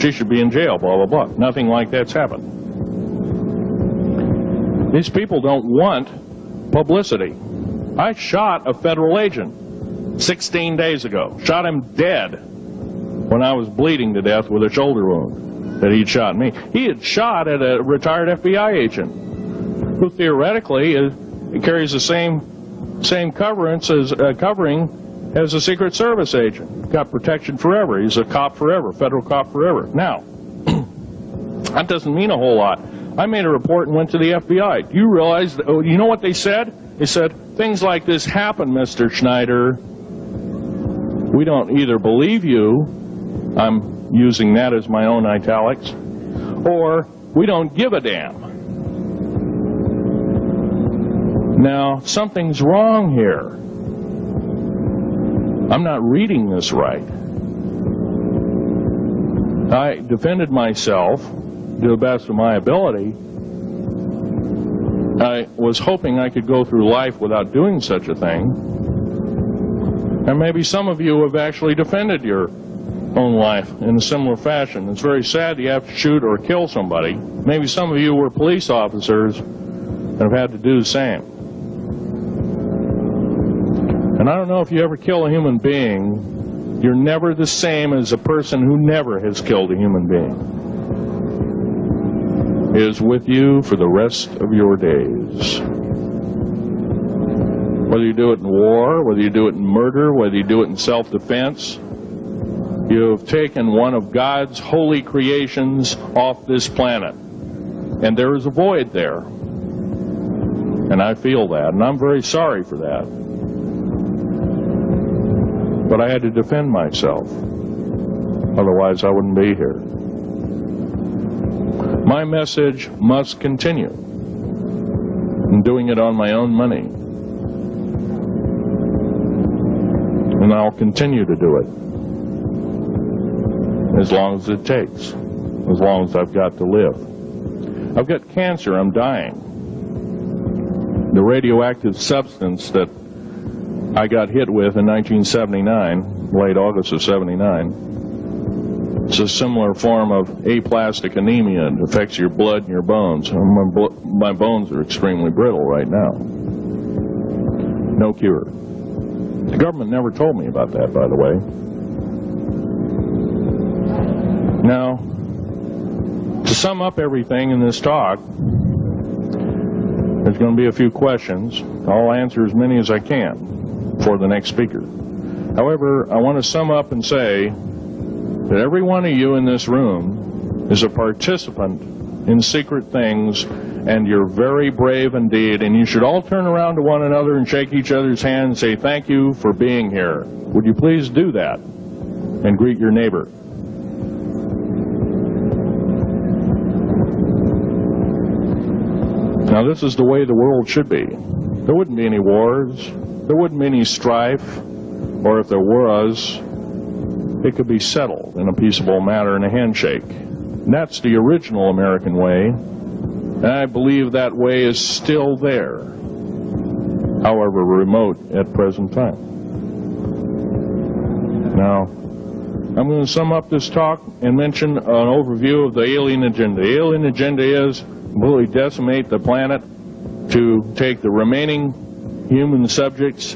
She should be in jail, blah, blah, blah. Nothing like that's happened. These people don't want publicity. I shot a federal agent 16 days ago. Shot him dead when I was bleeding to death with a shoulder wound that he'd shot me. He had shot at a retired FBI agent who theoretically carries the same covering as a Secret Service agent. Got protection forever. He's a cop forever, federal cop forever. Now, that doesn't mean a whole lot. I made a report and went to the FBI. Do you realize, you know what they said? They said, things like this happen, Mr. Schneider. We don't either believe you, I'm using that as my own italics, or we don't give a damn. Now, something's wrong here. I'm not reading this right. I defended myself to the best of my ability. I was hoping I could go through life without doing such a thing. And maybe some of you have actually defended your own life in a similar fashion. It's very sad you have to shoot or kill somebody. Maybe some of you were police officers and have had to do the same. And I don't know if you ever kill a human being, you're never the same as a person who never has killed a human being. It is with you for the rest of your days. Whether you do it in war, whether you do it in murder, whether you do it in self-defense, you have taken one of God's holy creations off this planet. And there is a void there. And I feel that, and I'm very sorry for that. But I had to defend myself. Otherwise, I wouldn't be here. My message must continue. I'm doing it on my own money. And I'll continue to do it. As long as it takes. As long as I've got to live. I've got cancer, I'm dying. The radioactive substance that I got hit with in 1979, late August of 79, it's a similar form of aplastic anemia. It affects your blood and your bones. My bones are extremely brittle right now. No cure. The government never told me about that, by the way. Now, to sum up everything in this talk, there's going to be a few questions. I'll answer as many as I can for the next speaker. However, I want to sum up and say that every one of you in this room is a participant in secret things, and you're very brave indeed, and you should all turn around to one another and shake each other's hand and say thank you for being here. Would you please do that and greet your neighbor? Now, this is the way the world should be. There wouldn't be any wars. There wouldn't be any strife. Or if there was, it could be settled in a peaceable manner in a handshake. And that's the original American way. And I believe that way is still there, however remote at present time. Now, I'm going to sum up this talk and mention an overview of the alien agenda. The alien agenda is completely decimate the planet, to take the remaining human subjects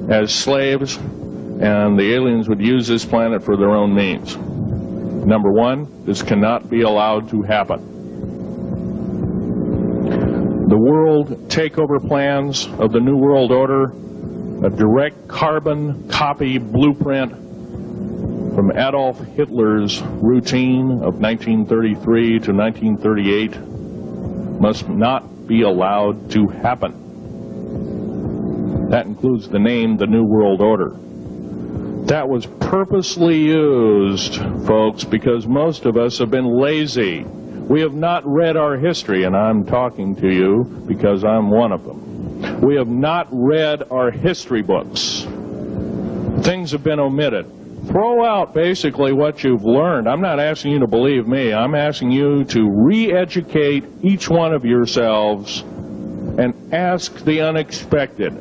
as slaves, and the aliens would use this planet for their own means. Number one, this cannot be allowed to happen. The world takeover plans of the New World Order, a direct carbon copy blueprint from Adolf Hitler's routine of 1933 to 1938, must not be allowed to happen. That includes the name, the New World Order. That was purposely used, folks, because most of us have been lazy. We have not read our history, and I'm talking to you because I'm one of them. We have not read our history books. Things have been omitted. Throw out basically what you've learned. I'm not asking you to believe me. I'm asking you to re-educate each one of yourselves and ask the unexpected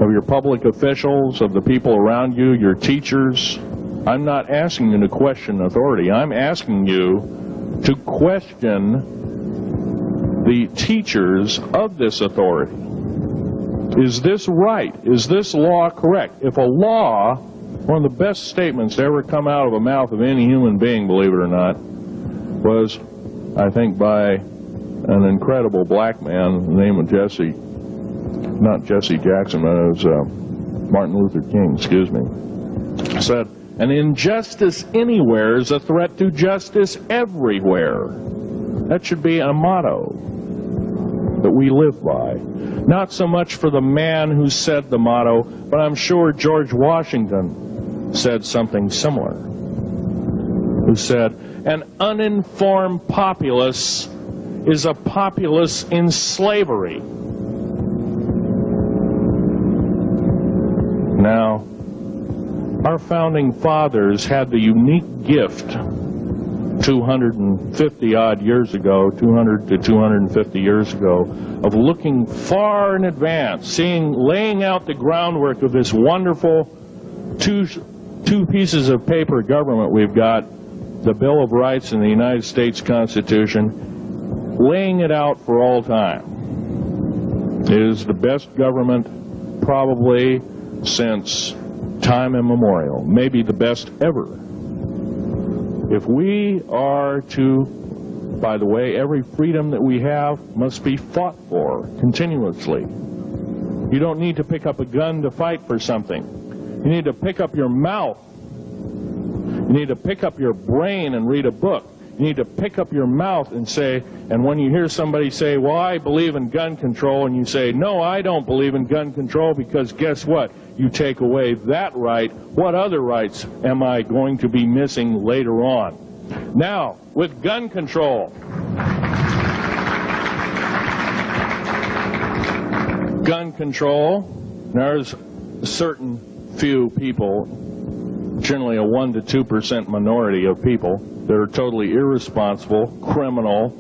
of your public officials, of the people around you, your teachers. I'm not asking you to question authority. I'm asking you to question the teachers of this authority. Is this right? Is this law correct? If a law, one of the best statements to ever come out of the mouth of any human being, believe it or not, was, I think, by an incredible black man, the name of Jesse, not Jesse Jackson, but it was Martin Luther King, excuse me, said, an injustice anywhere is a threat to justice everywhere. That should be a motto that we live by. Not so much for the man who said the motto, but I'm sure George Washington said something similar. Who said, an uninformed populace is a populace in slavery. Now, our founding fathers had the unique gift 250 odd years ago, 200 to 250 years ago, of looking far in advance, laying out the groundwork of this wonderful two pieces of paper government we've got, the Bill of Rights and the United States Constitution, laying it out for all time. It is the best government probably since time immemorial, maybe the best ever. If we are to, by the way, every freedom that we have must be fought for continuously. You don't need to pick up a gun to fight for something. You need to pick up your mouth. You need to pick up your brain and read a book. You need to pick up your mouth and say, and when you hear somebody say, well, I believe in gun control, and you say, no, I don't believe in gun control, because guess what? You take away that right. What other rights am I going to be missing later on? Now, with gun control, there's a certain few people, generally a 1 to 2% minority of people, that are totally irresponsible, criminal,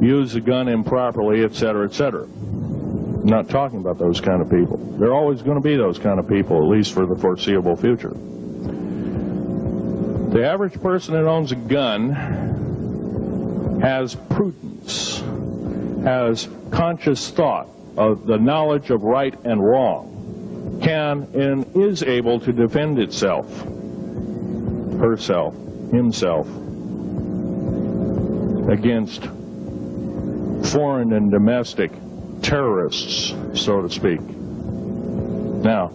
use the gun improperly, etc., etc. I'm not talking about those kind of people. There are always going to be those kind of people, at least for the foreseeable future. The average person that owns a gun has prudence, has conscious thought of the knowledge of right and wrong, can and is able to defend itself, herself, himself, against foreign and domestic terrorists, so to speak. Now,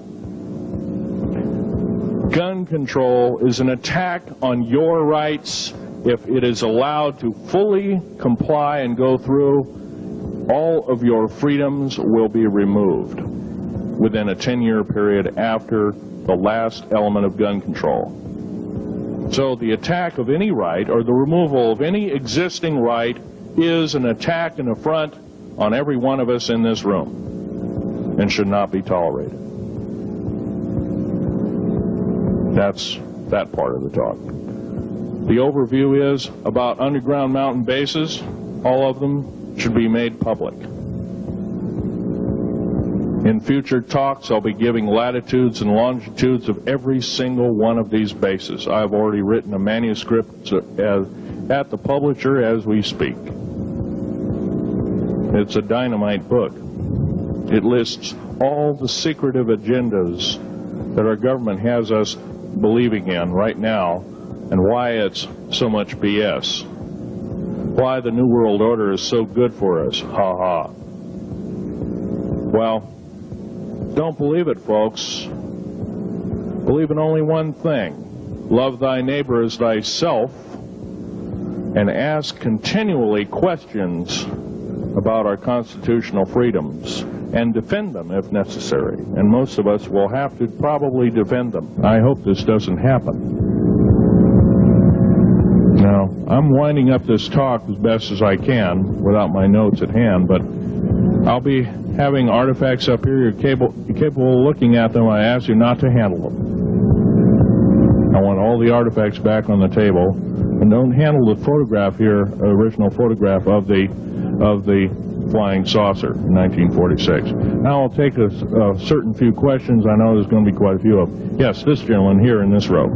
gun control is an attack on your rights. If it is allowed to fully comply and go through, all of your freedoms will be removed within a 10-year period after the last element of gun control. So the attack of any right, or the removal of any existing right, is an attack and affront on every one of us in this room, and should not be tolerated. That's that part of the talk. The overview is about underground mountain bases. All of them should be made public. In future talks, I'll be giving latitudes and longitudes of every single one of these bases. I've already written a manuscript at the publisher as we speak. It's a dynamite book. It lists all the secretive agendas that our government has us believing in right now, and why it's so much BS. Why the New World Order is so good for us. Ha ha. Well, don't believe it, folks. Believe in only one thing. Love thy neighbor as thyself, and ask continually questions about our constitutional freedoms, and defend them if necessary. And most of us will have to probably defend them. I hope this doesn't happen. Now, I'm winding up this talk as best as I can without my notes at hand, but I'll be having artifacts up here. You're capable of looking at them. I ask you not to handle them. I want all the artifacts back on the table, and don't handle the photograph here, original photograph of the flying saucer in 1946. Now I'll take a certain few questions. I know there's going to be quite a few of them. Yes, this gentleman here in this row.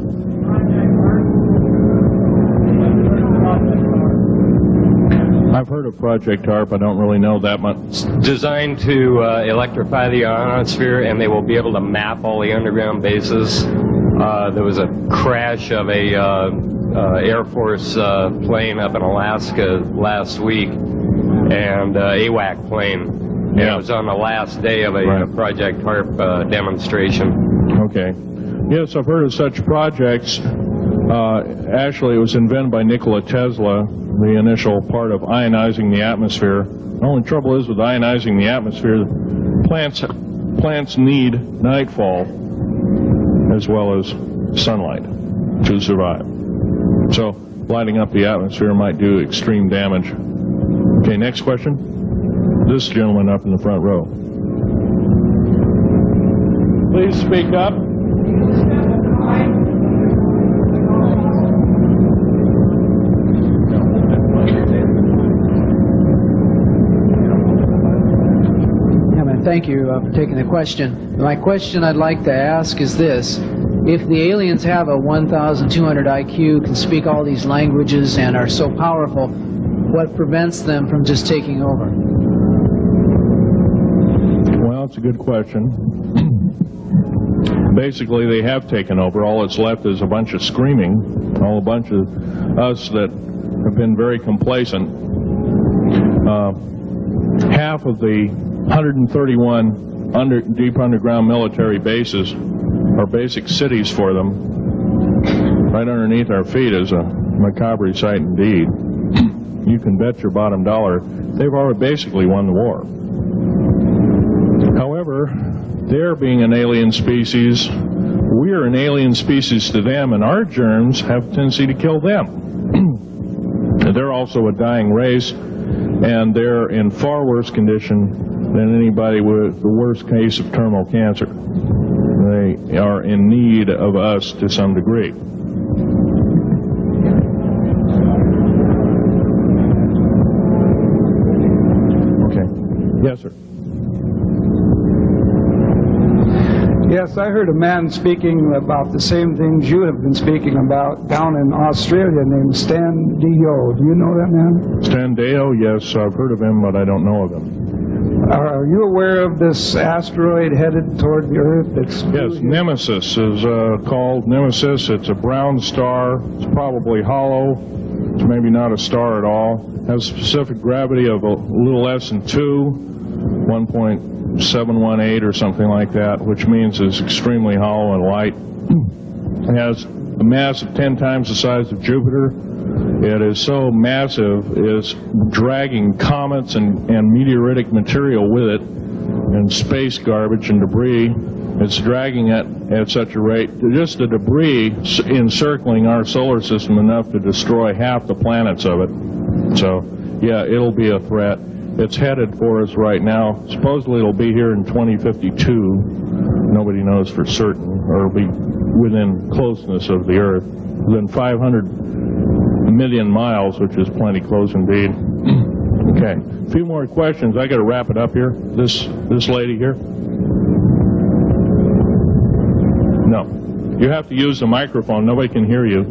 I've heard of Project HARP. I don't really know that much. It's designed to electrify the ionosphere, and they will be able to map all the underground bases. There was a crash of a Air Force plane up in Alaska last week, and AWAC plane. And it was on the last day of a Project HARP demonstration. Okay. Yes, I've heard of such projects. Actually, it was invented by Nikola Tesla, the initial part of ionizing the atmosphere. The only trouble is with ionizing the atmosphere, plants need nightfall as well as sunlight to survive. So lighting up the atmosphere might do extreme damage. Okay, next question. This gentleman up in the front row. Please speak up. Thank you for taking the question. My question I'd like to ask is this. If the aliens have a 1,200 IQ, can speak all these languages, and are so powerful, what prevents them from just taking over? Well, it's a good question. Basically, they have taken over. All that's left is a bunch of screaming, a bunch of us that have been very complacent. Half of the 131 deep underground military bases are basic cities for them. Right underneath our feet is a macabre sight indeed. You can bet your bottom dollar they've already basically won the war. However, they're being an alien species, we're an alien species to them, and our germs have a tendency to kill them. They're also a dying race, and they're in far worse condition than anybody with the worst case of terminal cancer. They are in need of us to some degree. Okay. Yes, sir. Yes, I heard a man speaking about the same things you have been speaking about down in Australia named Stan Deyo. Do you know that man? Stan Deyo, yes, I've heard of him, but I don't know of him. Are you aware of this asteroid headed toward the Earth? Yes, Nemesis is called Nemesis. It's a brown star. It's probably hollow. It's maybe not a star at all. It has a specific gravity of a little less than 1.718 or something like that, which means it's extremely hollow and light. It has a mass of 10 times the size of Jupiter. It is so massive, it's dragging comets and meteoritic material with it, and space garbage and debris. It's dragging it at such a rate, just the debris encircling our solar system enough to destroy half the planets of it. So, yeah, it'll be a threat. It's headed for us right now. Supposedly it'll be here in 2052. Nobody knows for certain, or it'll be within closeness of the Earth. Within 500 million miles, which is plenty close indeed. Okay, a few more questions. I got to wrap it up here. This lady here. No, you have to use the microphone. Nobody can hear you.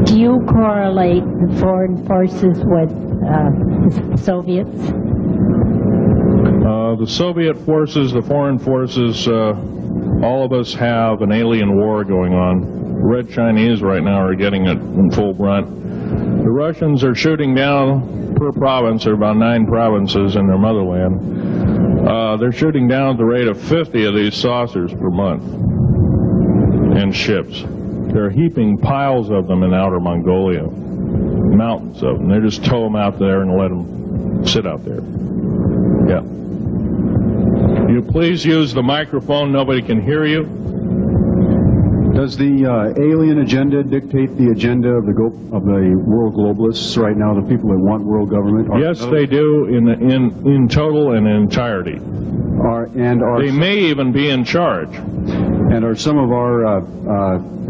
Do you correlate the foreign forces with the Soviets? The Soviet forces, the foreign forces, all of us have an alien war going on. The Red Chinese right now are getting it in full brunt. The Russians are shooting down per province. There are about 9 provinces in their motherland. They're shooting down at the rate of 50 of these saucers per month and ships. They're heaping piles of them in outer Mongolia, mountains of them. They just tow them out there and let them sit out there. Yeah. You please use the microphone. Nobody can hear you. Does the alien agenda dictate the agenda of the world globalists right now, the people that want world government? Yes, they do in total and in entirety. They may even be in charge. And are some of our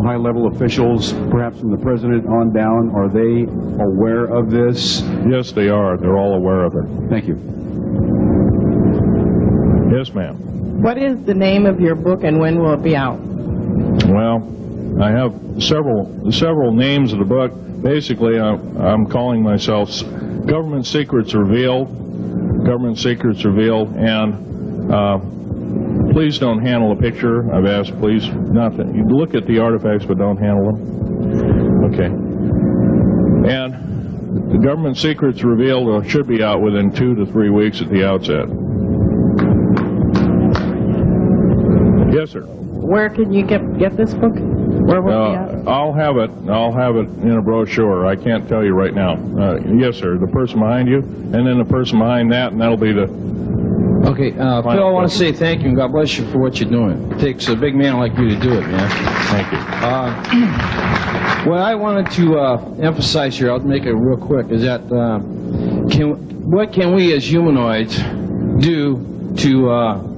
high-level officials, perhaps from the president on down, are they aware of this? Yes, they are. They're all aware of it. Thank you. Yes, ma'am. What is the name of your book and when will it be out? Well, I have several names of the book. Basically, I'm calling myself Government Secrets Revealed, Government Secrets Revealed, and please don't handle a picture. I've asked, please, not to look at the artifacts, but don't handle them. Okay. And the Government Secrets Revealed should be out within 2 to 3 weeks at the outset. Yes, sir. Where can you get this book? Where will it be out? I'll have it in a brochure. I can't tell you right now. Yes, sir. The person behind you, and then the person behind that, and that'll be the... Okay, Phil, I want to say thank you and God bless you for what you're doing. It takes a big man like you to do it, man. Thank you. What I wanted to emphasize here, I'll make it real quick, is that what can we as humanoids do to...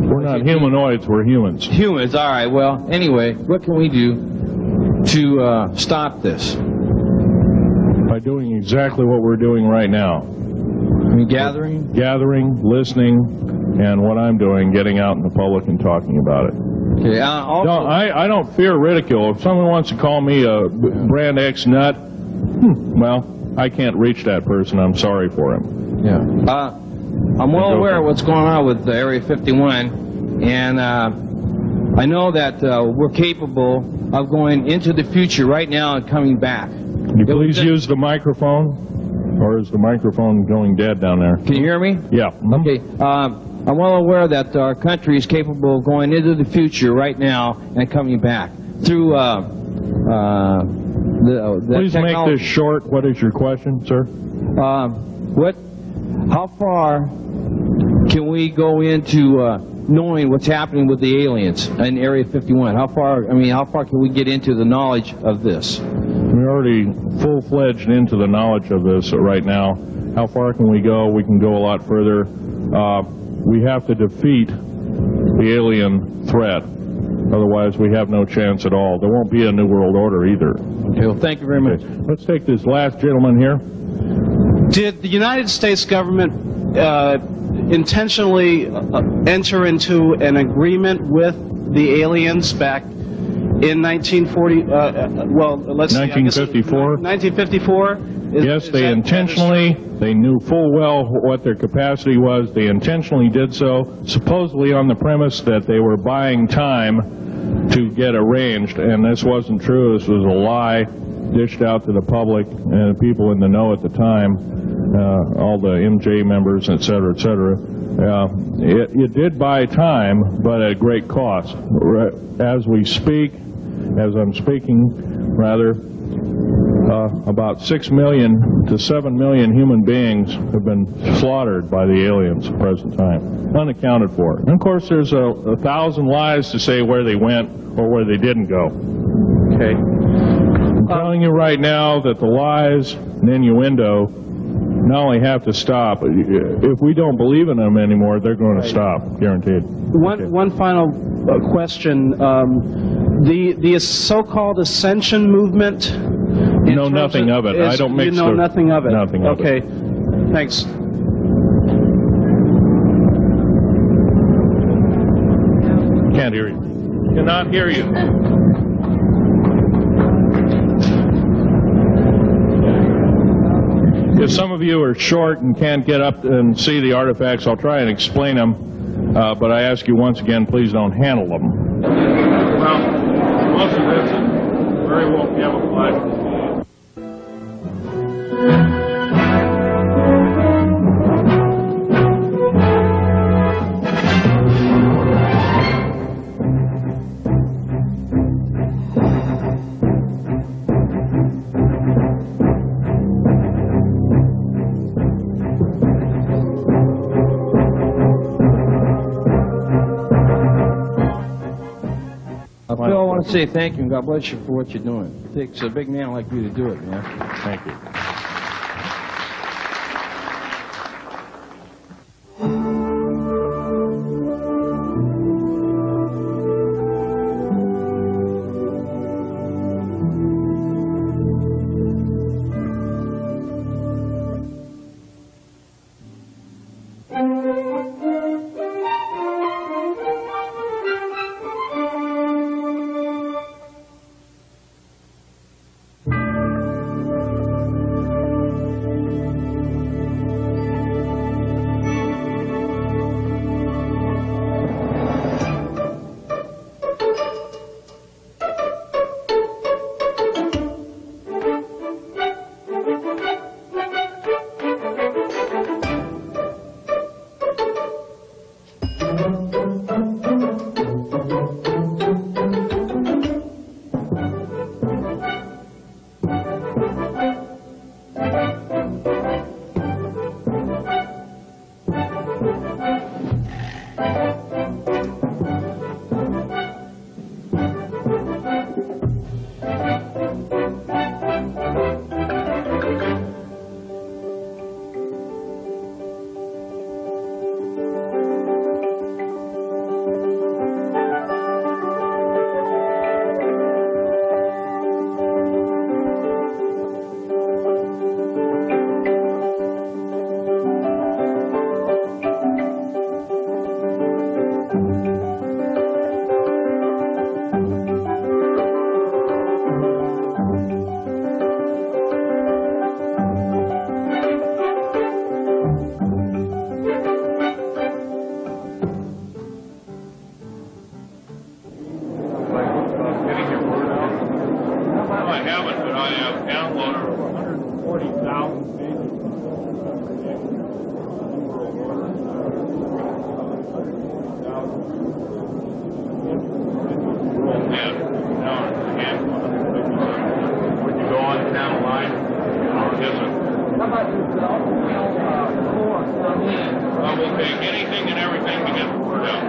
We're not humanoids, we're humans. Humans, all right. Well, anyway, what can we do to stop this? By doing exactly what we're doing right now. I mean, gathering, listening, and what I'm doing, getting out in the public and talking about it. Okay. No, I don't fear ridicule. If someone wants to call me a brand X nut, well, I can't reach that person. I'm sorry for him. Yeah. I'm well aware of what's going on with Area 51, and I know that we're capable of going into the future right now and coming back. Can you please use the microphone, or is the microphone going dead down there? Can you hear me? Yeah. Okay. I'm well aware that our country is capable of going into the future right now and coming back through the Please technology. make this short. What is your question, sir? How far can we go into knowing what's happening with the aliens in Area 51? How far can we get into the knowledge of this? We're already full-fledged into the knowledge of this right now. How far can we go? We can go a lot further. We have to defeat the alien threat. Otherwise, we have no chance at all. There won't be a New World Order either. Okay, well, thank you very much. Let's take this last gentleman here. Did the United States government intentionally enter into an agreement with the aliens back in 1940? Well, let's 1954. 1954. Yes, they intentionally. They knew full well what their capacity was. They intentionally did so, supposedly on the premise that they were buying time to get arranged, and this wasn't true. This was a lie dished out to the public and people in the know at the time, all the MJ members, et cetera, et cetera. It did buy time, but at great cost. As we speak, as I'm speaking, rather, about 6 million to 7 million human beings have been slaughtered by the aliens at the present time, unaccounted for. And of course, there's 1,000 lies to say where they went or where they didn't go. Okay. I'm telling you right now that the lies and innuendo not only have to stop, if we don't believe in them anymore, they're going to stop, guaranteed. One final question. The so-called ascension movement. Know nothing of it. I don't mix. You know nothing of it. Nothing of it. Okay. Thanks. Can't hear you. Cannot hear you. If some of you are short and can't get up and see the artifacts, I'll try and explain them, but I ask you once again, please don't handle them. Well, most of this is very well camouflaged. Phil, I want to say thank you and God bless you for what you're doing. It takes a big man like you to do it, man. Thank you. We'll take anything and everything to get the word out.